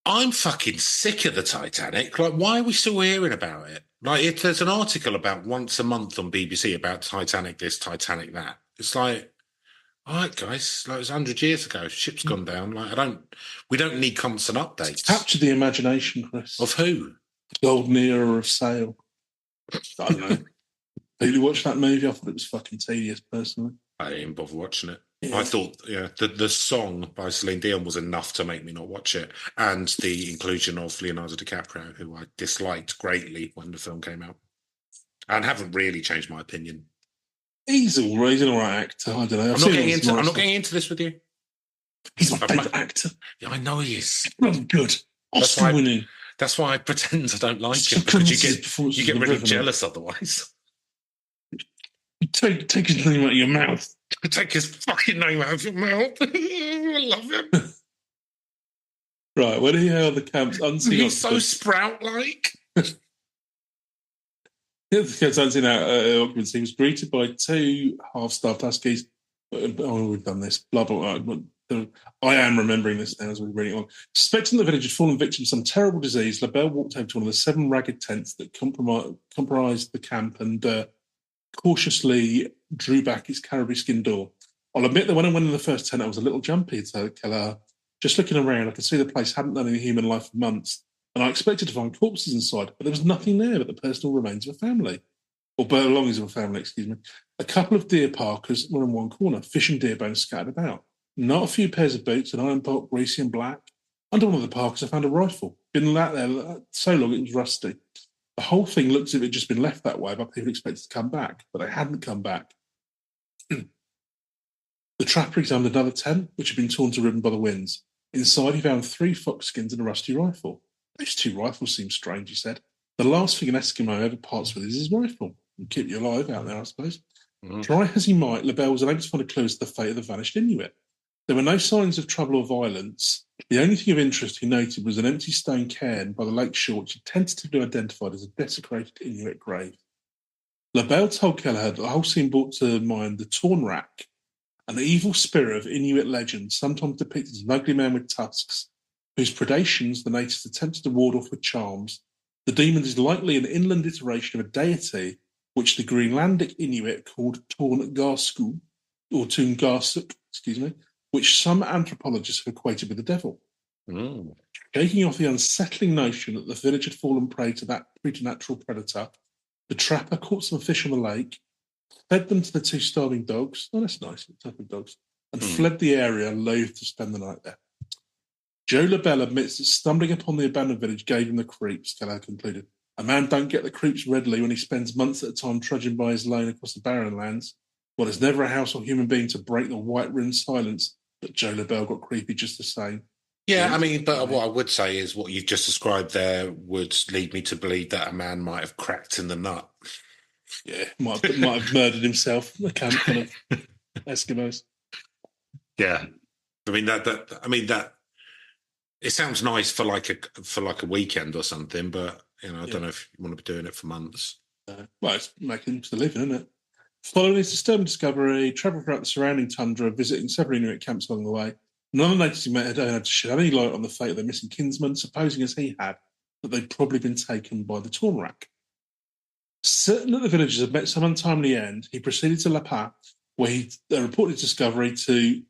I'm fucking sick of the Titanic. Like, why are we still hearing about it? Like, if there's an article about once a month on BBC about Titanic this, Titanic that. It's like, all right, guys, like it was 100 years ago. Ship's gone down. Like, we don't need constant updates. Capture the imagination, Chris. Of who? The golden era of sail. I don't know. People watched that movie. I thought it was fucking tedious, personally. I didn't bother watching it. Yeah. I thought, the song by Celine Dion was enough to make me not watch it, and the inclusion of Leonardo DiCaprio, who I disliked greatly when the film came out, and haven't really changed my opinion. He's an all right actor. I don't know. I'm not getting into this with you. He's my favourite actor. Yeah, I know he is. Good. Oscar winning. That's why I pretend I don't like him, because you get really jealous otherwise. Take his name out of your mouth. Take his fucking name out of your mouth. I love him. Right, when he held the camp's unseen... He's so Sprout-like. Occupancy was greeted by two half-starved huskies. Oh, we've done this. Blah, blah, blah. I am remembering this now as we're reading on. Suspecting the village had fallen victim to some terrible disease, LaBelle walked over to one of the 7 ragged tents that comprised the camp and cautiously drew back its caribou skin door. I'll admit that when I went in the first tent, I was a little jumpy, said Keller. Just looking around, I could see the place hadn't known any human life for months, and I expected to find corpses inside, but there was nothing there but the personal remains of a family. Or belongings of a family, excuse me. A couple of deer parkers were in one corner, fish and deer bones scattered about. Not a few pairs of boots, an iron bolt, greasy and black. Under one of the parkers, I found a rifle. Been out there so long it was rusty. The whole thing looked as if it had just been left that way, but people expected to come back, but they hadn't come back. The trapper examined another tent, which had been torn to ribbon by the winds. Inside, he found 3 fox skins and a rusty rifle. Those 2 rifles seem strange, he said. The last thing an Eskimo ever parts with is his rifle. And keep you alive out there, I suppose. Try as he might, LaBelle was unable to find a clue as to the fate of the vanished Inuit. There were no signs of trouble or violence. The only thing of interest he noted was an empty stone cairn by the lake shore, which he tentatively identified as a desecrated Inuit grave. LaBelle told Kelleher that the whole scene brought to mind the Torn Rack, an evil spirit of Inuit legend, sometimes depicted as an ugly man with tusks, whose predations the natives attempted to ward off with charms. The demon is likely an inland iteration of a deity which the Greenlandic Inuit called Torngarsuk, or Tungarsuk, which some anthropologists have equated with the devil. Shaking off the unsettling notion that the village had fallen prey to that preternatural predator, the trapper caught some fish on the lake, fed them to the 2 starving dogs. Oh, that's nice, type of dogs, and fled the area, loath to spend the night there. Joe LaBelle admits that stumbling upon the abandoned village gave him the creeps, Keller concluded. A man don't get the creeps readily when he spends months at a time trudging by his lane across the barren lands. Well, there's never a house or human being to break the white-rimmed silence, but Joe LaBelle got creepy just the same. Yeah, I mean, but what I would say is what you've just described there would lead me to believe that a man might have cracked in the nut. Yeah, might have murdered himself. A camp full of Eskimos. Yeah, I mean that. It sounds nice for like a weekend or something, but I don't know if you want to be doing it for months. Well, it's making the living, isn't it? Following his disturbing discovery, travelling throughout the surrounding tundra, visiting several Inuit camps along the way, none of the natives he met had had to shed any light on the fate of their missing kinsmen, supposing as he had that they'd probably been taken by the Torn Rack. Certain that the villagers had met some untimely end, he proceeded to La Paz, where he reported his discovery to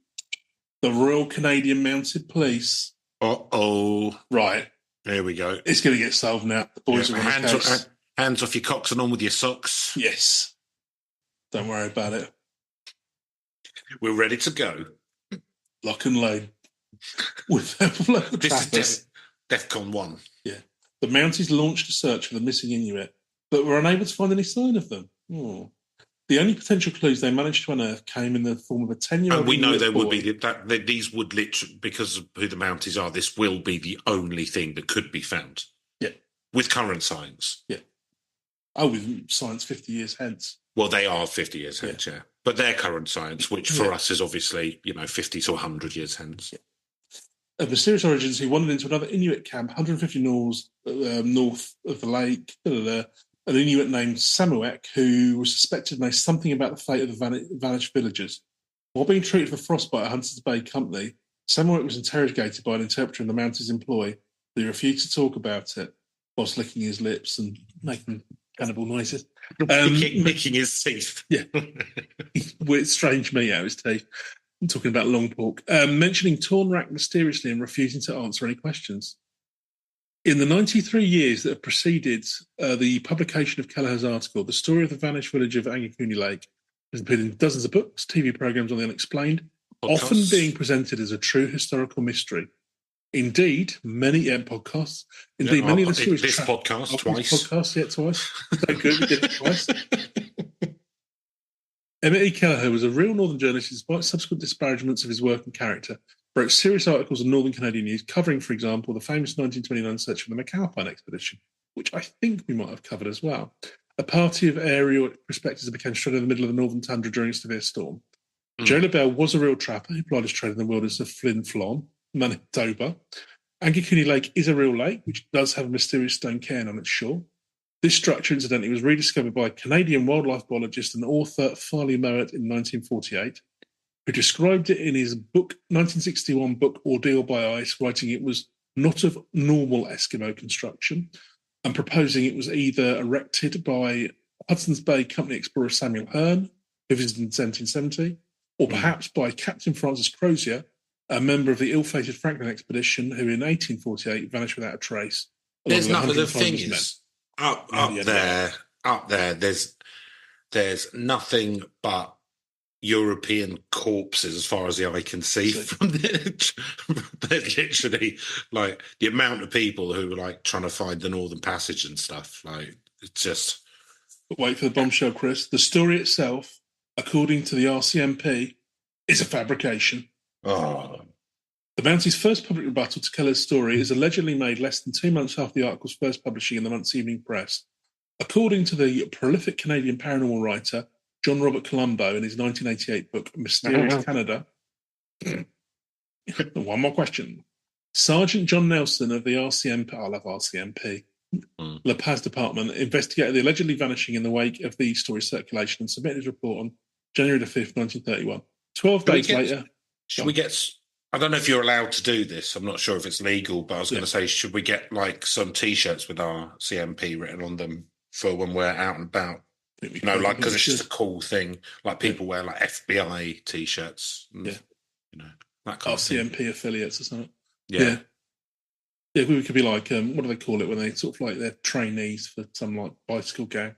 the Royal Canadian Mounted Police. Uh-oh. Right. There we go. It's going to get solved now. The boys are on the case. Hands off your cocks and on with your socks. Yes. Don't worry about it. We're ready to go. Lock and load. With local this is DEFCON 1. Yeah. The Mounties launched a search for the missing Inuit, but were unable to find any sign of them. The only potential clues they managed to unearth came in the form of a 10-year-old. And we know there would be that these would literally, because of who the Mounties are, this will be the only thing that could be found. Yeah. With current science. Yeah. Oh, with science 50 years hence. Well, they are 50 years hence, yeah. But their current science, which for us is obviously, 50 to 100 years hence. Yeah. Of mysterious origins, he wandered into another Inuit camp, 150 north of the lake. An Inuit named Samuek, who was suspected to know something about the fate of the vanished villagers. While being treated for frostbite at Hunters Bay Company, Samuek was interrogated by an interpreter in the Mounties' employ, but he refused to talk about it, whilst licking his lips and making cannibal noises. Picking his teeth. Yeah. With strange meat out of his teeth. I'm talking about long pork. Mentioning Torn Rack mysteriously and refusing to answer any questions. In the 93 years that have preceded the publication of Kelleher's article, the story of the vanished village of Angakuni Lake has appeared in dozens of books, TV programs on the unexplained, often being presented as a true historical mystery. Indeed, many podcasts. Indeed, many of the stories. This podcast twice. Twice. So good, we did it twice. Emmett E. Kelleher was a real Northern journalist, despite subsequent disparagements of his work and character. Wrote serious articles in Northern Canadian news, covering, for example, the famous 1929 search for the McAlpine expedition, which I think we might have covered as well. A party of aerial prospectors became stranded in the middle of the northern tundra during a severe storm. Joe LaBelle was a real trapper who plied his trade in the wilderness of Flin Flon, Manitoba. Angakuni Lake is a real lake, which does have a mysterious stone cairn on its shore. This structure, incidentally, was rediscovered by Canadian wildlife biologist and author Farley Mowat in 1948, who described it in his 1961 book Ordeal by Ice, writing it was not of normal Eskimo construction and proposing it was either erected by Hudson's Bay Company explorer Samuel Hearne, who visited in 1770, or perhaps by Captain Francis Crozier, a member of the ill-fated Franklin expedition, who in 1848 vanished without a trace. There's nothing. The thing is, up there, there's nothing but European corpses as far as the eye can see. From there's literally like the amount of people who were like trying to find the Northern Passage and stuff. Like it's just. But wait for the bombshell, Chris. The story itself, according to the RCMP, is a fabrication. Oh. The Mountie's first public rebuttal to Keller's story is allegedly made less than 2 months after the article's first publishing in the month's Evening Press. According to the prolific Canadian paranormal writer John Robert Colombo in his 1988 book Mysterious Canada. One more question. Sergeant John Nelson of the RCMP, I love RCMP, La Paz Department, investigated the allegedly vanishing in the wake of the story circulation and submitted his report on January the 5th, 1931. 12 days later... Should we get... I don't know if you're allowed to do this. I'm not sure if it's legal, but I was going to say, should we get like some T-shirts with our CMP written on them for when we're out and about? You know, like because it's just a cool thing. Like people wear like FBI T-shirts. And, you know, that kind of thing. CMP affiliates or something. Yeah, we could be like, what do they call it when they sort of like they're trainees for some like bicycle gang?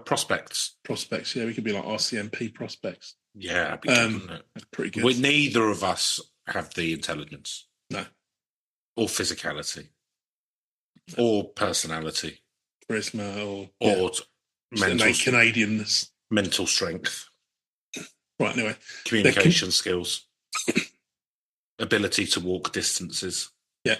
Prospects. Prospects, yeah. We could be like RCMP prospects. Yeah, that'd be good, wouldn't it? That's pretty good. Neither of us have the intelligence. No. Or physicality. No. Or personality. Charisma or mental Canadianness. Mental strength. Right, anyway. Communication skills. Ability to walk distances. Yeah.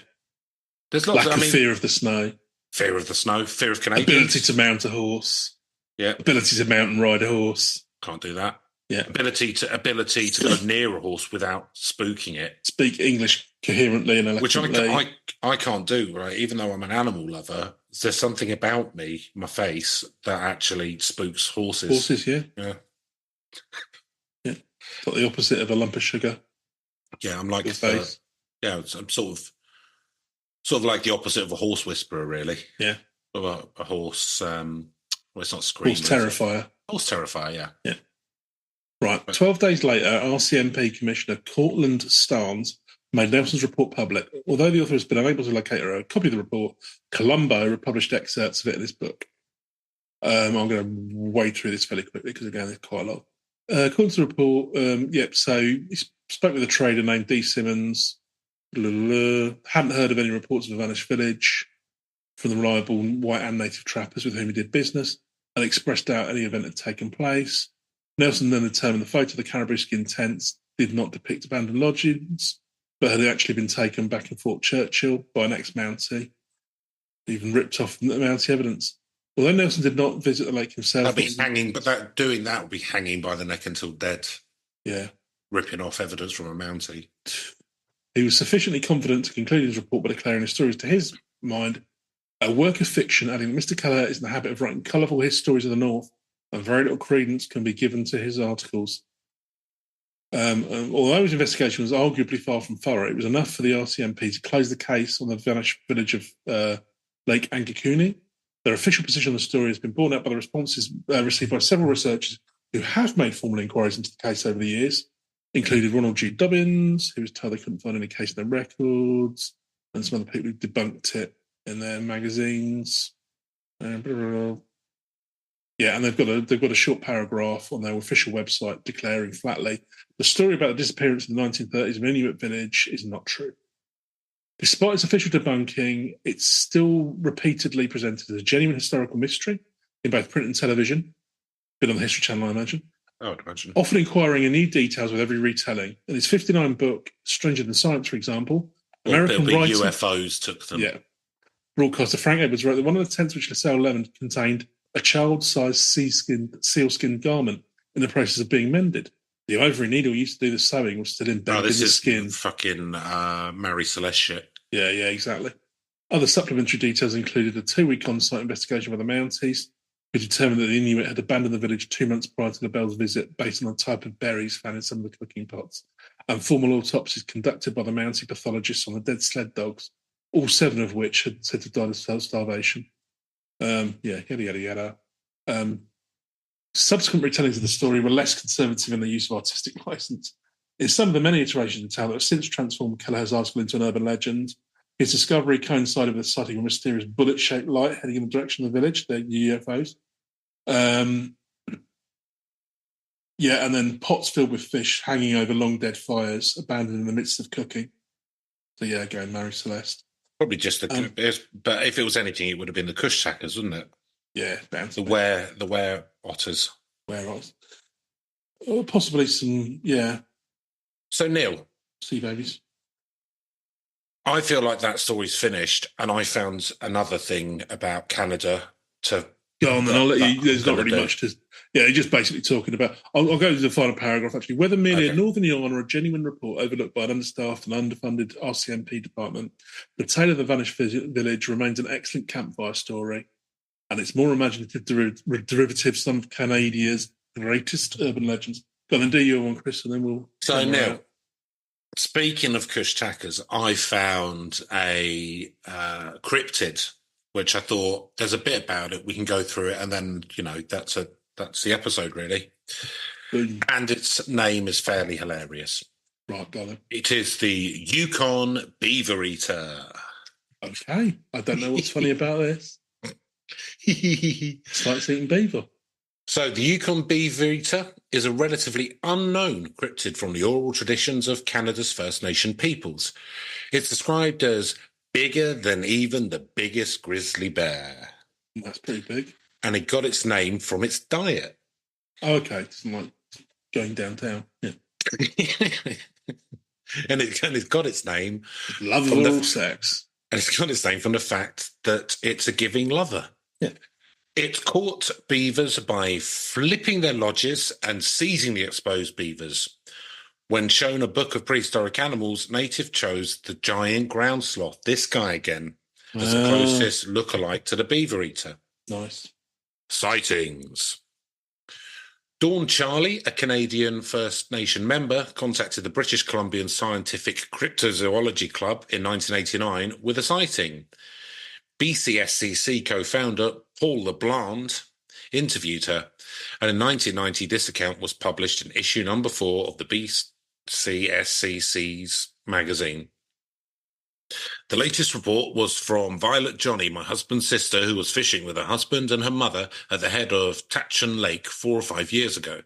There's lots of fear of the snow. Fear of the snow. Fear of Canadians. Ability to mount a horse. Yeah. Ability to mount and ride a horse. Can't do that. Yeah. Ability to go near a horse without spooking it. Speak English coherently and eloquently. Which I can't do, right? Even though I'm an animal lover, there's something about me, my face, that actually spooks horses. Horses, yeah. Yeah. Yeah. Got the opposite of a lump of sugar. Yeah, I'm like I'm sort of like the opposite of a horse whisperer, really. Yeah. Of a horse it's not screaming. Horse terrifier. Horse terrifier, yeah. Yeah. Right. 12 days later, RCMP Commissioner Cortland Starnes made Nelson's report public. Although the author has been unable to locate a copy of the report, Colombo republished excerpts of it in his book. I'm going to wade through this fairly quickly because, again, there's quite a lot. According to the report, so he spoke with a trader named D. Simmons. Hadn't heard of any reports of a vanished village from the reliable white and native trappers with whom he did business, and expressed doubt any event had taken place. Nelson then determined the photo of the caribou skin tents did not depict abandoned lodgings, but had actually been taken back in Fort Churchill by an ex-Mountie, even ripped off the Mountie evidence. Although Nelson did not visit the lake himself... That'd be hanging, but that would be hanging by the neck until dead. Yeah. Ripping off evidence from a Mountie. He was sufficiently confident to conclude his report by declaring his stories, to his mind, a work of fiction, adding that Mr. Keller is in the habit of writing colourful histories of the North, and very little credence can be given to his articles. Although his investigation was arguably far from thorough, it was enough for the RCMP to close the case on the vanished village of Lake Angakuni. Their official position on the story has been borne out by the responses received by several researchers who have made formal inquiries into the case over the years, including Ronald G. Dobbins, who was told they couldn't find any case in their records, and some other people who debunked it in their magazines. Yeah, and they've got a short paragraph on their official website declaring flatly the story about the disappearance in the 1930s of an Inuit village is not true. Despite its official debunking, it's still repeatedly presented as a genuine historical mystery in both print and television. Been on the History Channel, I imagine. I would imagine. Often inquiring in new details with every retelling. In his 59 book, Stranger Than Science, for example, American writer... UFOs took them. Yeah. Broadcaster Frank Edwards wrote that one of the tents which LaSalle leavened contained a child-sized sealskin garment in the process of being mended. The ivory needle used to do the sewing was still embedded in the skin. Fucking Mary Celeste shit. Yeah, exactly. Other supplementary details included a 2-week on-site investigation by the Mounties, who determined that the Inuit had abandoned the village 2 months prior to the Bell's visit based on the type of berries found in some of the cooking pots, and formal autopsies conducted by the Mountie pathologists on the dead sled dogs, all 7 of which had said to die of starvation. Yada, yada, yada. Subsequent retellings of the story were less conservative in the use of artistic license. In some of the many iterations of the tale that have since transformed Kelleher's article into an urban legend, his discovery coincided with the sighting of a mysterious bullet-shaped light heading in the direction of the village, the UFOs. And then pots filled with fish hanging over long dead fires, abandoned in the midst of cooking. So again, Mary Celeste. Probably just but if it was anything, it would have been the Kushakas, wouldn't it? Yeah, the were otters. Were otters. Or possibly some, So Neil, sea babies. I feel like that story's finished, and I found another thing about Canada to go on. Then I'll let you. There's not really much to. Yeah, you're just basically talking about. I'll go to the final paragraph. Actually, whether merely a northern yawn or a genuine report overlooked by an understaffed and underfunded RCMP department, the tale of the vanished village remains an excellent campfire story, and it's more imaginative derivative some of Canada's greatest urban legends. Go on and do your one, Chris, and then we'll. So now, speaking of Kushakas, I found a cryptid, which I thought there's a bit about it. We can go through it, and then that's the episode really. And its name is fairly hilarious. Right, got it. It is the Yukon Beaver Eater. Okay, I don't know what's funny about this. It's like eating beaver. So the Yukon Beaver Eater is a relatively unknown cryptid from the oral traditions of Canada's First Nation peoples. It's described as bigger than even the biggest grizzly bear. That's pretty big. And it got its name from its diet. Oh, okay. It's like going downtown. Yeah. and it's got its name. Love of oral sex. And it's got its name from the fact that it's a giving lover. Yeah. It caught beavers by flipping their lodges and seizing the exposed beavers. When shown a book of prehistoric animals, native chose the giant ground sloth, this guy again, as the closest lookalike to the beaver eater. Nice. Sightings. Dawn Charlie, a Canadian First Nation member, contacted the British Columbian Scientific Cryptozoology Club in 1989 with a sighting. BCSCC co-founder Paul LeBlanc interviewed her, and in 1990 this account was published in issue number 4 of the BCSCC's magazine. The latest report was from Violet Johnny, my husband's sister, who was fishing with her husband and her mother at the head of Tachin Lake 4 or 5 years ago.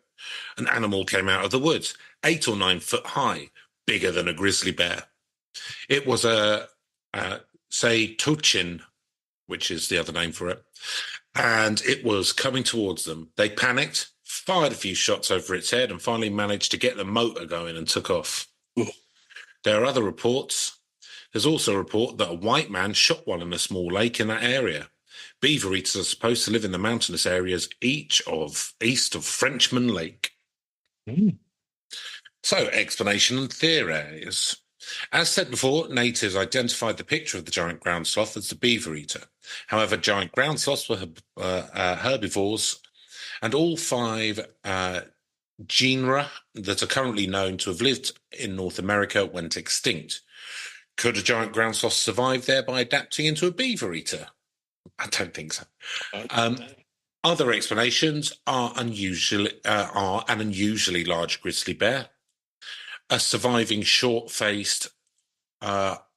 An animal came out of the woods, 8 or 9 foot high, bigger than a grizzly bear. It was a Tachin, which is the other name for it, and it was coming towards them. They panicked, fired a few shots over its head, and finally managed to get the motor going and took off. Ooh. There are other reports. There's also a report that a white man shot one in a small lake in that area. Beaver eaters are supposed to live in the mountainous areas east of Frenchman Lake. Mm. So, explanation and theories. As said before, natives identified the picture of the giant ground sloth as the beaver eater. However, giant ground sloths were herbivores, and all 5 genera that are currently known to have lived in North America went extinct. Could a giant ground sloth survive there by adapting into a beaver eater? I don't think so. Other explanations are an unusually large grizzly bear, a surviving short-faced Octous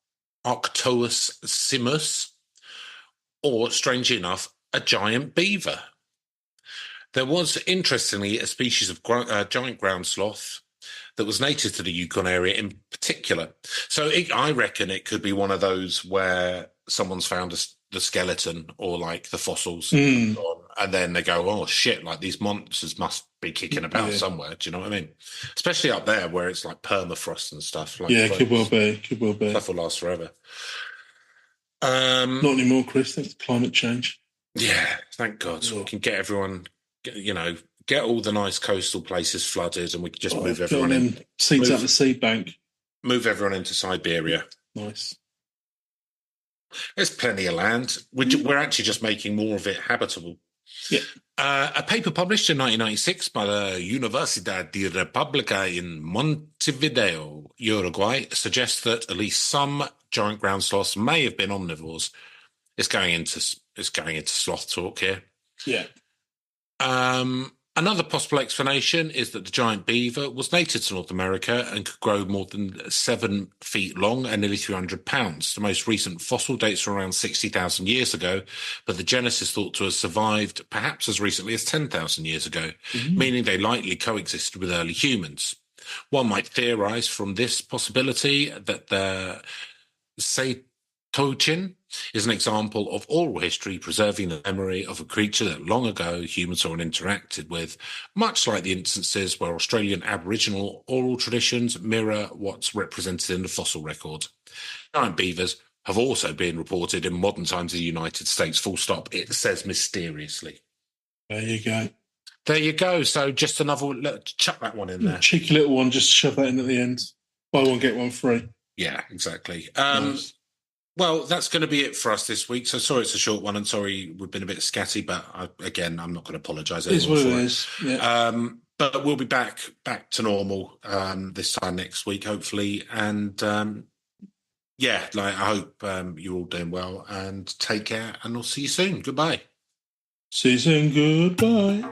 simus, or, strangely enough, a giant beaver. There was, interestingly, a species of giant ground sloth that was native to the Yukon area in particular. So I reckon it could be one of those where someone's found the skeleton or like the fossils, and then they go, oh shit, like these monsters must be kicking about somewhere. Do you know what I mean? Especially up there where it's like permafrost and stuff. Like, could well be. Stuff will last forever. Not anymore, Chris. Thanks to climate change. Yeah, thank God. So we can get everyone, get all the nice coastal places flooded, and we can just move everyone in. Seeds out the seed bank. Move everyone into Siberia. Nice. There's plenty of land. We're actually just making more of it habitable. Yeah. A paper published in 1996 by the Universidad de República in Montevideo, Uruguay, suggests that at least some giant ground sloths may have been omnivores. It's going into sloth talk here. Yeah. Another possible explanation is that the giant beaver was native to North America and could grow more than 7 feet long and nearly 300 pounds. The most recent fossil dates from around 60,000 years ago, but the genus is thought to have survived perhaps as recently as 10,000 years ago, meaning they likely coexisted with early humans. One might theorize from this possibility that the Tochin is an example of oral history preserving the memory of a creature that long ago humans saw and interacted with, much like the instances where Australian Aboriginal oral traditions mirror what's represented in the fossil record. Giant beavers have also been reported in modern times in the United States, full stop. It says mysteriously. There you go. There you go. So just another, chuck that one in there. Cheeky little one, just shove that in at the end. Buy one, get one free. Yeah, exactly. Nice. Well, that's going to be it for us this week. So sorry it's a short one, and sorry we've been a bit scatty, but again, I'm not going to apologise. It is what it is. Yeah. But we'll be back to normal this time next week, hopefully. And I hope you're all doing well, and take care, and I'll see you soon. Goodbye. See you soon. Goodbye.